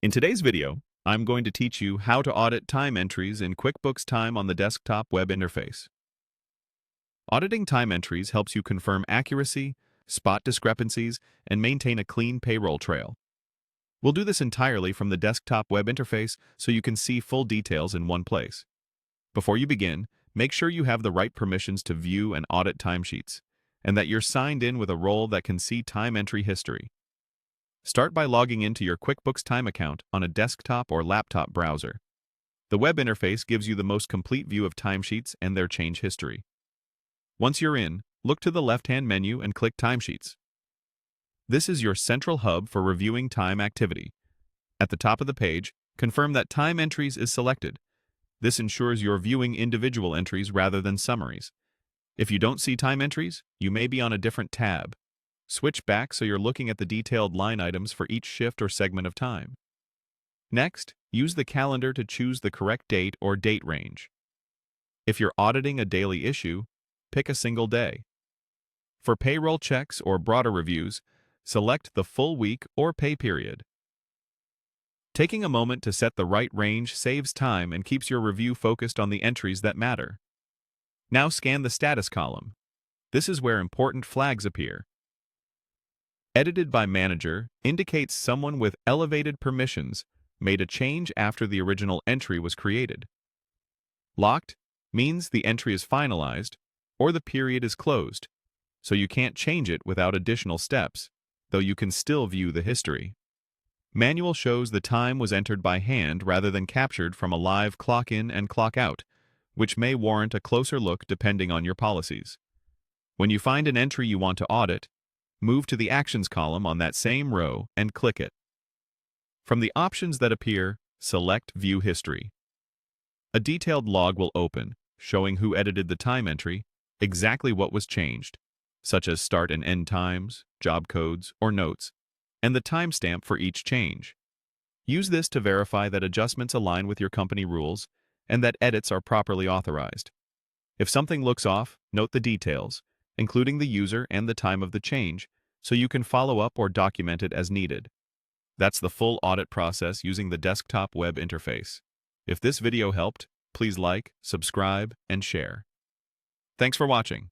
In today's video, I'm going to teach you how to audit time entries in QuickBooks Time on the desktop web interface. Auditing time entries helps you confirm accuracy, spot discrepancies, and maintain a clean payroll trail. We'll do this entirely from the desktop web interface so you can see full details in one place. Before you begin, make sure you have the right permissions to view and audit timesheets, and that you're signed in with a role that can see time entry history. Start by logging into your QuickBooks Time account on a desktop or laptop browser. The web interface gives you the most complete view of timesheets and their change history. Once you're in, look to the left-hand menu and click Timesheets. This is your central hub for reviewing time activity. At the top of the page, confirm that Time Entries is selected. This ensures you're viewing individual entries rather than summaries. If you don't see time entries, you may be on a different tab. Switch back so you're looking at the detailed line items for each shift or segment of time. Next, use the calendar to choose the correct date or date range. If you're auditing a daily issue, pick a single day. For payroll checks or broader reviews, select the full week or pay period. Taking a moment to set the right range saves time and keeps your review focused on the entries that matter. Now scan the status column. This is where important flags appear. Edited by Manager indicates someone with elevated permissions made a change after the original entry was created. Locked means the entry is finalized or the period is closed, so you can't change it without additional steps, though you can still view the history. Manual shows the time was entered by hand rather than captured from a live clock in and clock out, which may warrant a closer look depending on your policies. When you find an entry you want to audit, move to the Actions column on that same row and click it. From the options that appear, select View History. A detailed log will open, showing who edited the time entry, exactly what was changed, such as start and end times, job codes, or notes, and the timestamp for each change. Use this to verify that adjustments align with your company rules and that edits are properly authorized. If something looks off, note the details, including the user and the time of the change, so you can follow up or document it as needed. That's the full audit process using the desktop web interface. If this video helped, please like, subscribe, and share. Thanks for watching.